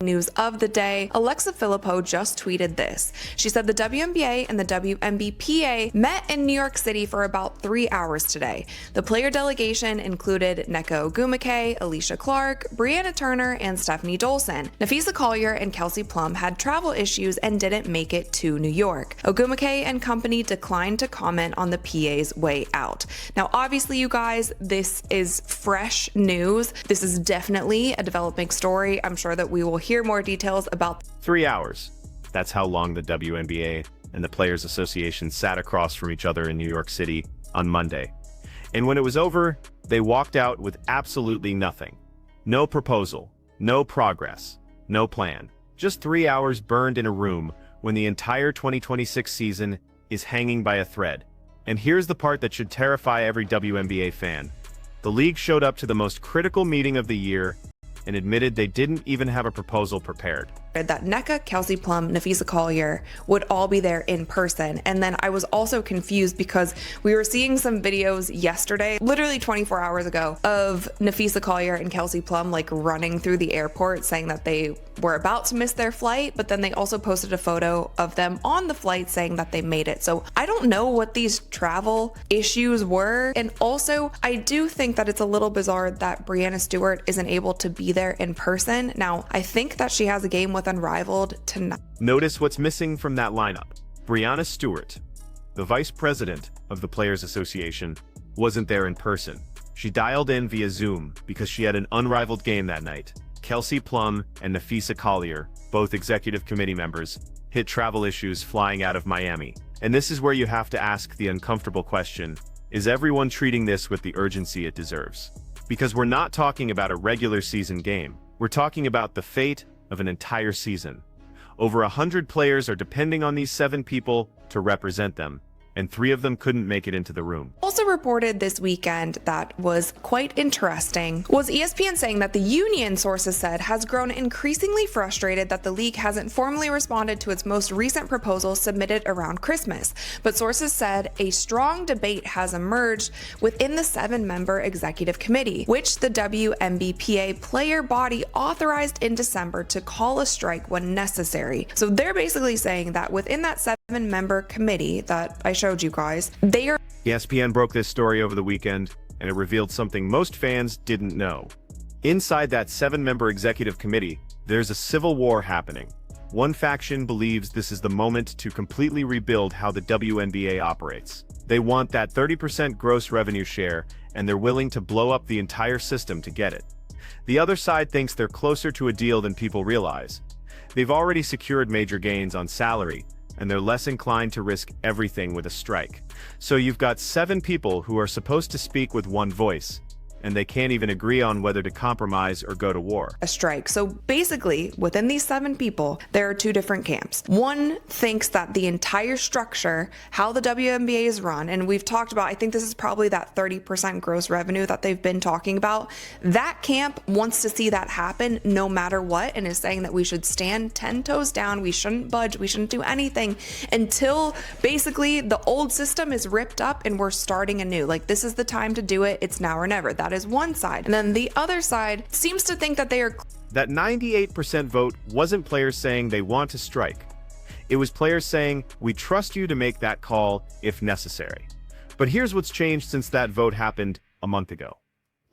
News of the day, Alexa Filippo just tweeted this. She said the WNBA and the WNBPA met in New York City for about 3 hours today. The player delegation included Nneka Ogwumike, Alicia Clark, Brianna Turner, and Stephanie Dolson. Napheesa Collier and Kelsey Plum had travel issues and didn't make it to New York. Ogwumike and company declined to comment on the PA's way out. Now, obviously, you guys, this is fresh news. This is definitely a developing story. I'm sure that we will hear more details about 3 hours. That's how long the WNBA and the Players Association sat across from each other in New York City on Monday. And when it was over, they walked out with absolutely nothing. No proposal, no progress, no plan. Just 3 hours burned in a room when the entire 2026 season is hanging by a thread. And here's the part that should terrify every WNBA fan. The league showed up to the most critical meeting of the year and admitted they didn't even have a proposal prepared. That Nneka, Kelsey Plum, Napheesa Collier would all be there in person. And then I was also confused because we were seeing some videos yesterday, literally 24 hours ago, of Napheesa Collier and Kelsey Plum like running through the airport saying that they were about to miss their flight, but then they also posted a photo of them on the flight saying that they made it. So I don't know what these travel issues were. And also, I do think that it's a little bizarre that Breanna Stewart isn't able to be there in person. Now, I think that she has a game with Unrivaled tonight. Notice what's missing from that lineup. Breanna Stewart, the vice president of the Players Association, wasn't there in person. She dialed in via Zoom because she had an unrivaled game that night. Kelsey Plum and Napheesa Collier, both executive committee members, hit travel issues flying out of Miami. And this is where you have to ask the uncomfortable question, is everyone treating this with the urgency it deserves? Because we're not talking about a regular season game. We're talking about the fate of an entire season. Over 100 players are depending on these 7 people to represent them, and 3 of them couldn't make it into the room. Also reported this weekend that was quite interesting was ESPN saying that the union, sources said, has grown increasingly frustrated that the league hasn't formally responded to its most recent proposal submitted around Christmas. But sources said a strong debate has emerged within the 7-member executive committee, which the WNBPA player body authorized in December to call a strike when necessary. So they're basically saying that within that 7-member committee that I showed you guys, they are... ESPN broke this story over the weekend, and it revealed something most fans didn't know. Inside that 7-member executive committee, there's a civil war happening. One faction believes this is the moment to completely rebuild how the WNBA operates. They want that 30% gross revenue share, and they're willing to blow up the entire system to get it. The other side thinks they're closer to a deal than people realize. They've already secured major gains on salary, and they're less inclined to risk everything with a strike. So you've got 7 people who are supposed to speak with one voice, and they can't even agree on whether to compromise or go to war. A strike. So basically, within these 7 people, there are 2 different camps. One thinks that the entire structure, how the WNBA is run, and we've talked about, I think this is probably that 30% gross revenue that they've been talking about. That camp wants to see that happen no matter what, and is saying that we should stand 10 toes down, we shouldn't budge, we shouldn't do anything until basically the old system is ripped up and we're starting anew. Like, this is the time to do it, it's now or never. That is one side. And then the other side seems to think that they are... That 98% vote wasn't players saying they want to strike. It was players saying, we trust you to make that call if necessary. But here's what's changed since that vote happened a month ago.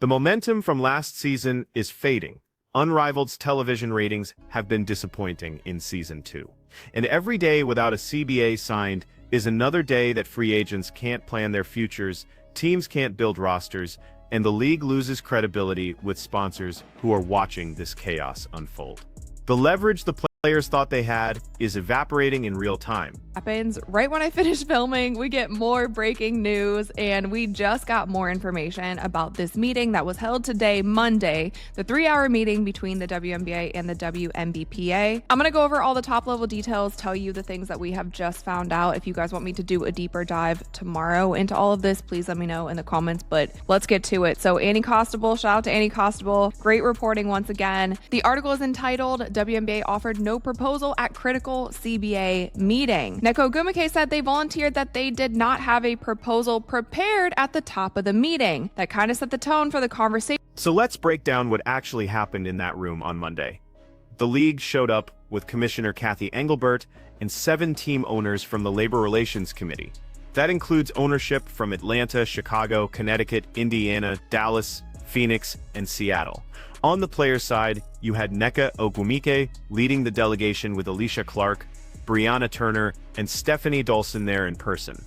The momentum from last season is fading. Unrivaled's television ratings have been disappointing in season 2. And every day without a CBA signed is another day that free agents can't plan their futures, teams can't build rosters, and the league loses credibility with sponsors who are watching this chaos unfold. The leverage the players thought they had is evaporating in real time. Happens right when I finish filming. We get more breaking news, and we just got more information about this meeting that was held today, Monday, the 3-hour meeting between the WNBA and the WNBPA. I'm going to go over all the top level details, tell you the things that we have just found out. If you guys want me to do a deeper dive tomorrow into all of this, please let me know in the comments, but let's get to it. So Annie Costable, shout out to Annie Costable. Great reporting once again. The article is entitled, WNBA offered no proposal at critical CBA meeting. Nneka Ogwumike said they volunteered that they did not have a proposal prepared at the top of the meeting. That kind of set the tone for the conversation. So let's break down what actually happened in that room on Monday. the league showed up with Commissioner Cathy Engelbert and 7 team owners from the Labor Relations Committee. That includes ownership from Atlanta, Chicago, Connecticut, Indiana, Dallas, Phoenix, and Seattle. On the players' side, you had Nneka Ogwumike leading the delegation with Alicia Clark, Brianna Turner, and Stephanie Dolson there in person.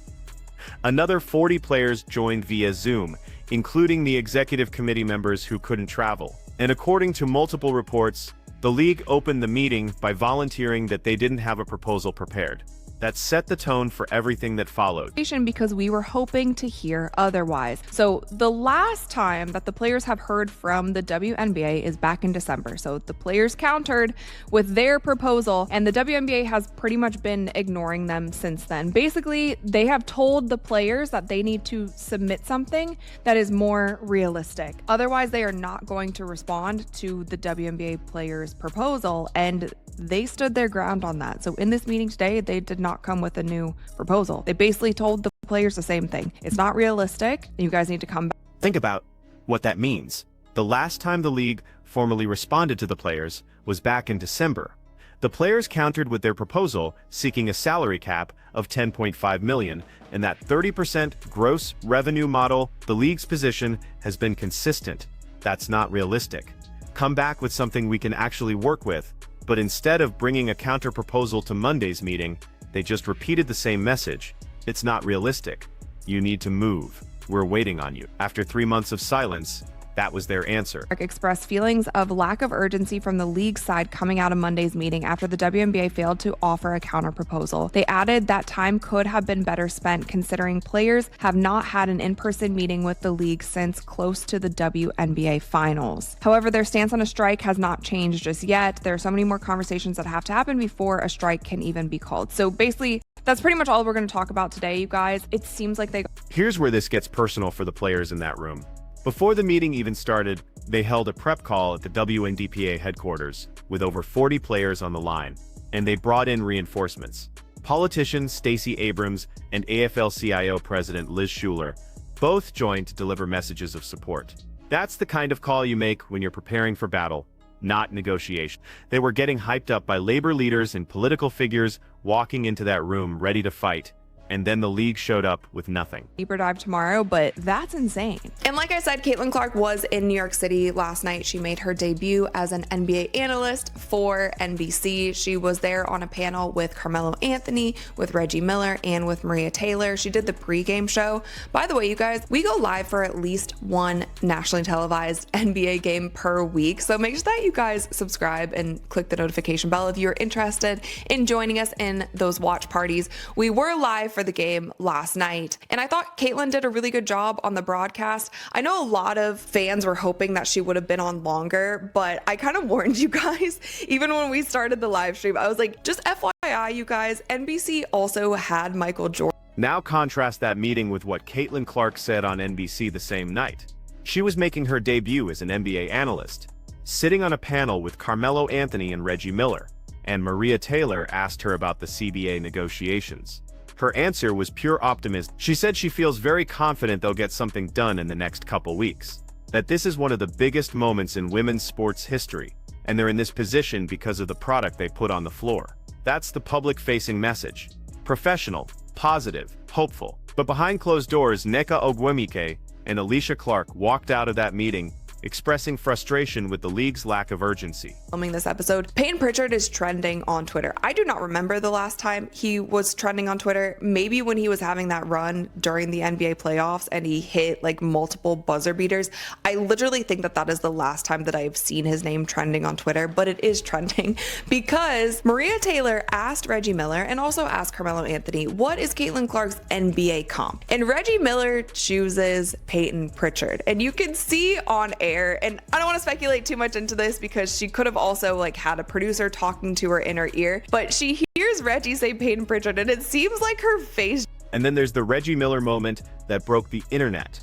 Another 40 players joined via Zoom, including the executive committee members who couldn't travel. And according to multiple reports, the league opened the meeting by volunteering that they didn't have a proposal prepared. That set the tone for everything that followed. Because we were hoping to hear otherwise. So the last time that the players have heard from the WNBA is back in December. So the players countered with their proposal, and the WNBA has pretty much been ignoring them since then. Basically, they have told the players that they need to submit something that is more realistic. Otherwise, they are not going to respond to the WNBA players' proposal, and they stood their ground on that. So in this meeting today, they did not come with a new proposal. They basically told the players the same thing. It's not realistic. You guys need to come back. Think about what that means. The last time the league formally responded to the players was back in December. The players countered with their proposal, seeking a salary cap of $10.5 million, and that 30% gross revenue model. The league's position has been consistent. That's not realistic. Come back with something we can actually work with. But instead of bringing a counter-proposal to Monday's meeting, they just repeated the same message. It's not realistic. You need to move. We're waiting on you. After 3 months of silence, that was their answer. Expressed feelings of lack of urgency from the league side coming out of Monday's meeting after the WNBA failed to offer a counter-proposal. They added that time could have been better spent considering players have not had an in-person meeting with the league since close to the WNBA finals. However, their stance on a strike has not changed just yet. There are so many more conversations that have to happen before a strike can even be called. So basically, that's pretty much all we're going to talk about today, you guys. It seems like Here's where this gets personal for the players in that room. Before the meeting even started, they held a prep call at the WNBA headquarters with over 40 players on the line, and they brought in reinforcements. Politician Stacey Abrams and AFL-CIO President Liz Schuler both joined to deliver messages of support. That's the kind of call you make when you're preparing for battle, not negotiation. They were getting hyped up by labor leaders and political figures walking into that room ready to fight. And then the league showed up with nothing. deeper dive tomorrow, but that's insane. And like I said, Caitlin Clark was in New York City last night. She made her debut as an NBA analyst for NBC. She was there on a panel with Carmelo Anthony, with Reggie Miller, and with Maria Taylor. She did the pregame show. By the way, you guys, we go live for at least one nationally televised NBA game per week. So make sure that you guys subscribe and click the notification bell if you're interested in joining us in those watch parties. We were live for the game last night, and I thought Caitlin did a really good job on the broadcast. I know a lot of fans were hoping that she would have been on longer, but I kind of warned you guys even when we started the live stream. I was like, just FYI, you guys, NBC also had Michael Jordan. Now contrast that meeting with what Caitlin Clark said on NBC the same night. She was making her debut as an NBA analyst, sitting on a panel with Carmelo Anthony and Reggie Miller, and Maria Taylor asked her about the CBA negotiations. Her answer was pure optimism. She said she feels very confident they'll get something done in the next couple weeks. That this is one of the biggest moments in women's sports history, and they're in this position because of the product they put on the floor. That's the public-facing message. Professional, positive, hopeful. But behind closed doors, Nneka Ogwumike and Alicia Clark walked out of that meeting expressing frustration with the league's lack of urgency. Filming this episode, Peyton Pritchard is trending on Twitter. I do not remember the last time he was trending on Twitter. Maybe when he was having that run during the NBA playoffs and he hit like multiple buzzer beaters. I literally think that that is the last time that I've seen his name trending on Twitter, but it is trending because Maria Taylor asked Reggie Miller and also asked Carmelo Anthony, what is Caitlin Clark's NBA comp? And Reggie Miller chooses Peyton Pritchard. And you can see on air, and I don't want to speculate too much into this because she could have also like had a producer talking to her in her ear, but she hears Reggie say Peyton Pritchard and it seems like her face. And then there's the Reggie Miller moment that broke the internet.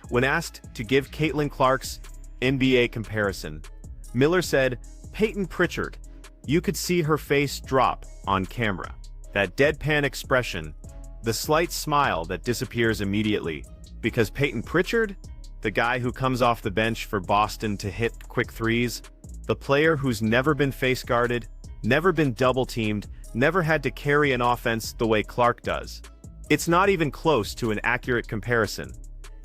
When asked to give Caitlin Clark's NBA comparison, Miller said, Peyton Pritchard. You could see her face drop on camera. That deadpan expression, the slight smile that disappears immediately, because Peyton Pritchard? The guy who comes off the bench for Boston to hit quick threes? The player who's never been face-guarded, never been double-teamed, never had to carry an offense the way Clark does? It's not even close to an accurate comparison.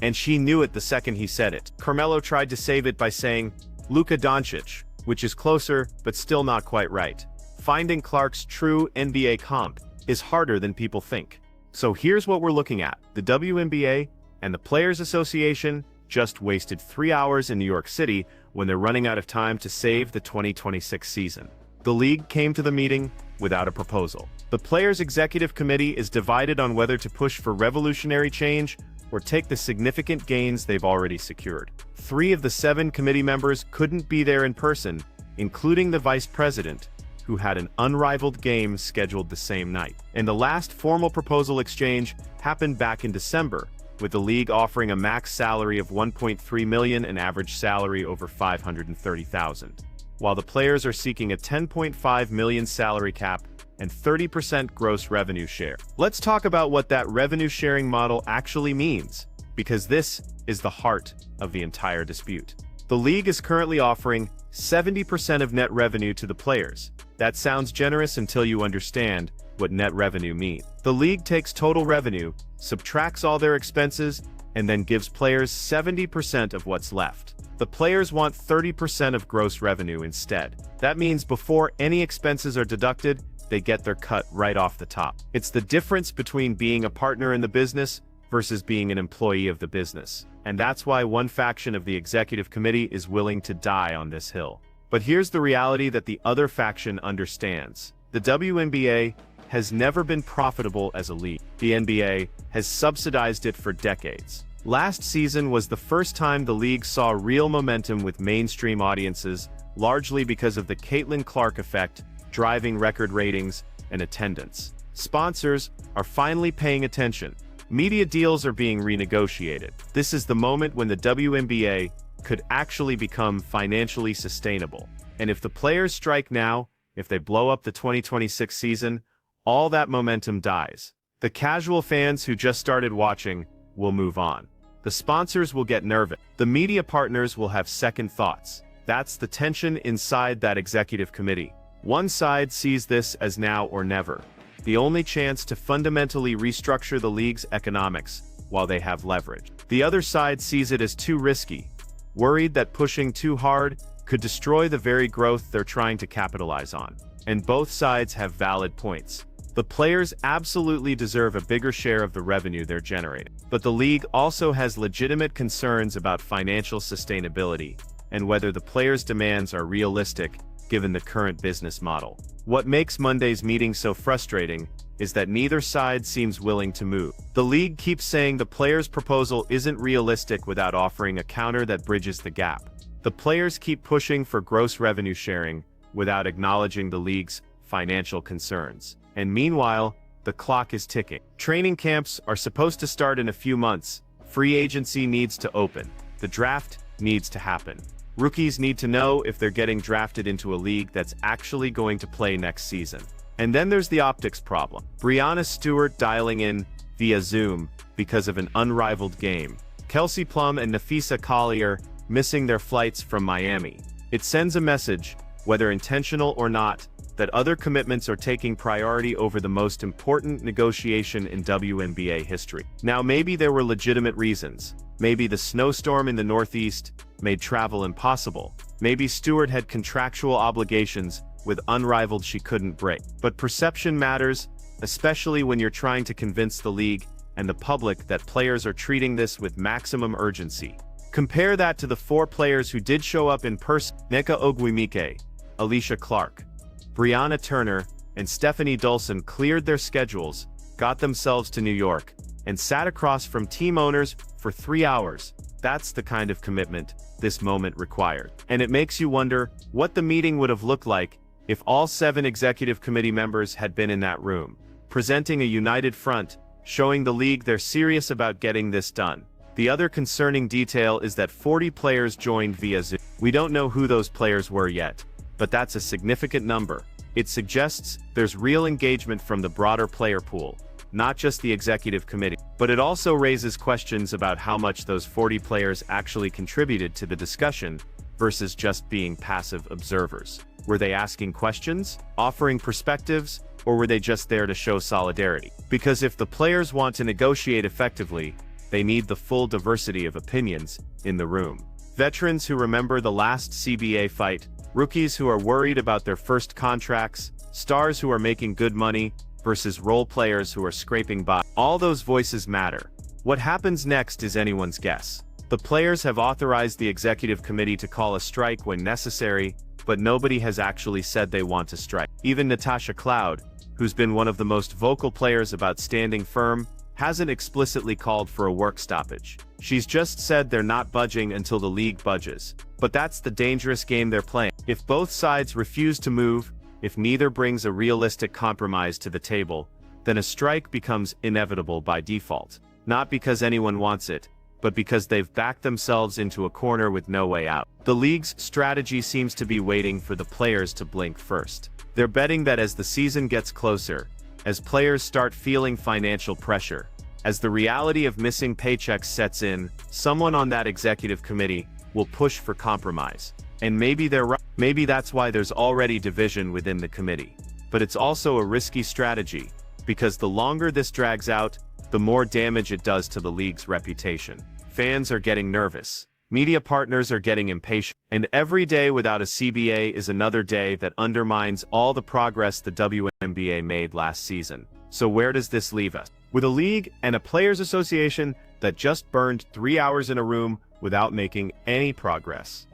And she knew it the second he said it. Carmelo tried to save it by saying, Luka Doncic, which is closer, but still not quite right. Finding Clark's true NBA comp is harder than people think. So here's what we're looking at. The WNBA and the Players Association just wasted 3 hours in New York City when they're running out of time to save the 2026 season. The league came to the meeting without a proposal. The Players Executive Committee is divided on whether to push for revolutionary change or take the significant gains they've already secured. 3 of the 7 committee members couldn't be there in person, including the vice president, who had an unrivaled game scheduled the same night. And the last formal proposal exchange happened back in December, with the league offering a max salary of $1.3 million and average salary over $530,000, while the players are seeking a $10.5 million salary cap and 30% gross revenue share. Let's talk about what that revenue sharing model actually means, because this is the heart of the entire dispute. The league is currently offering 70% of net revenue to the players. That sounds generous until you understand what net revenue means. The league takes total revenue, subtracts all their expenses, and then gives players 70% of what's left. The players want 30% of gross revenue instead. That means before any expenses are deducted, they get their cut right off the top. It's the difference between being a partner in the business versus being an employee of the business. And that's why one faction of the executive committee is willing to die on this hill. But here's the reality that the other faction understands. The WNBA has never been profitable as a league. The NBA has subsidized it for decades. Last season was the first time the league saw real momentum with mainstream audiences, largely because of the Caitlin Clark effect, driving record ratings and attendance. Sponsors are finally paying attention. Media deals are being renegotiated. This is the moment when the WNBA could actually become financially sustainable. And if the players strike now, if they blow up the 2026 season, all that momentum dies. The casual fans who just started watching will move on. The sponsors will get nervous. The media partners will have second thoughts. That's the tension inside that executive committee. One side sees this as now or never, the only chance to fundamentally restructure the league's economics while they have leverage. The other side sees it as too risky, worried that pushing too hard could destroy the very growth they're trying to capitalize on. And both sides have valid points. The players absolutely deserve a bigger share of the revenue they're generating. But the league also has legitimate concerns about financial sustainability and whether the players' demands are realistic given the current business model. What makes Monday's meeting so frustrating is that neither side seems willing to move. The league keeps saying the players' proposal isn't realistic without offering a counter that bridges the gap. The players keep pushing for gross revenue sharing without acknowledging the league's financial concerns. And meanwhile, the clock is ticking. Training camps are supposed to start in a few months. Free agency needs to open. The draft needs to happen. Rookies need to know if they're getting drafted into a league that's actually going to play next season. And then there's the optics problem. Breanna Stewart dialing in via Zoom because of an unrivaled game. Kelsey Plum and Napheesa Collier missing their flights from Miami. It sends a message, whether intentional or not, that other commitments are taking priority over the most important negotiation in WNBA history. Now, maybe there were legitimate reasons. Maybe the snowstorm in the Northeast made travel impossible. Maybe Stewart had contractual obligations with unrivaled she couldn't break. But perception matters, especially when you're trying to convince the league and the public that players are treating this with maximum urgency. Compare that to the 4 players who did show up in person: Nneka Ogwumike, Alicia Clark, Brianna Turner, and Stephanie Dulson cleared their schedules, got themselves to New York, and sat across from team owners for 3 hours. That's the kind of commitment this moment required. And it makes you wonder what the meeting would have looked like if all 7 executive committee members had been in that room, presenting a united front, showing the league they're serious about getting this done. The other concerning detail is that 40 players joined via Zoom. We don't know who those players were yet, but that's a significant number. It suggests there's real engagement from the broader player pool, not just the executive committee. But it also raises questions about how much those 40 players actually contributed to the discussion versus just being passive observers. Were they asking questions, offering perspectives, or were they just there to show solidarity? Because if the players want to negotiate effectively, they need the full diversity of opinions in the room. Veterans who remember the last CBA fight, rookies who are worried about their first contracts, stars who are making good money, versus role players who are scraping by. All those voices matter. What happens next is anyone's guess. The players have authorized the executive committee to call a strike when necessary, but nobody has actually said they want to strike. Even Natasha Cloud, who's been one of the most vocal players about standing firm, hasn't explicitly called for a work stoppage. She's just said they're not budging until the league budges. But that's the dangerous game they're playing. If both sides refuse to move, if neither brings a realistic compromise to the table, then a strike becomes inevitable by default. Not because anyone wants it, but because they've backed themselves into a corner with no way out. The league's strategy seems to be waiting for the players to blink first. They're betting that as the season gets closer, as players start feeling financial pressure, as the reality of missing paychecks sets in, someone on that executive committee will push for compromise. And maybe they're right. Maybe that's why there's already division within the committee. But it's also a risky strategy, because the longer this drags out, the more damage it does to the league's reputation. Fans are getting nervous. Media partners are getting impatient. And every day without a CBA is another day that undermines all the progress the WNBA made last season. So where does this leave us? With a league and a players' association that just burned 3 hours in a room without making any progress.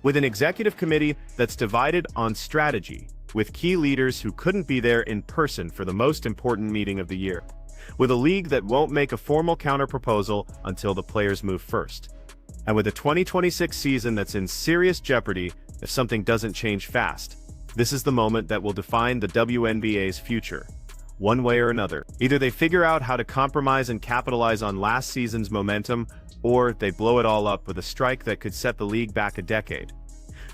With an executive committee that's divided on strategy, with key leaders who couldn't be there in person for the most important meeting of the year. With a league that won't make a formal counter-proposal until the players move first. And with a 2026 season that's in serious jeopardy if something doesn't change fast. This is the moment that will define the WNBA's future. One way or another. Either they figure out how to compromise and capitalize on last season's momentum, or they blow it all up with a strike that could set the league back a decade.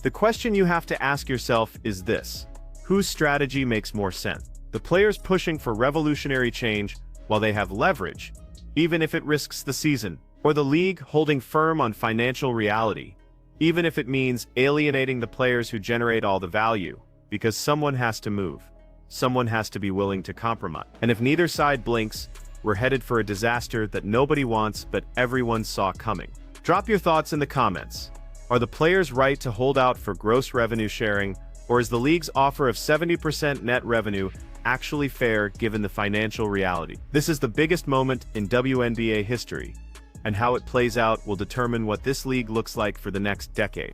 The question you have to ask yourself is this: whose strategy makes more sense? The players pushing for revolutionary change while they have leverage, even if it risks the season, or the league holding firm on financial reality, even if it means alienating the players who generate all the value, because someone has to move. Someone has to be willing to compromise. And if neither side blinks, we're headed for a disaster that nobody wants but everyone saw coming. Drop your thoughts in the comments. Are the players right to hold out for gross revenue sharing, or is the league's offer of 70% net revenue actually fair given the financial reality? This is the biggest moment in WNBA history, and how it plays out will determine what this league looks like for the next decade.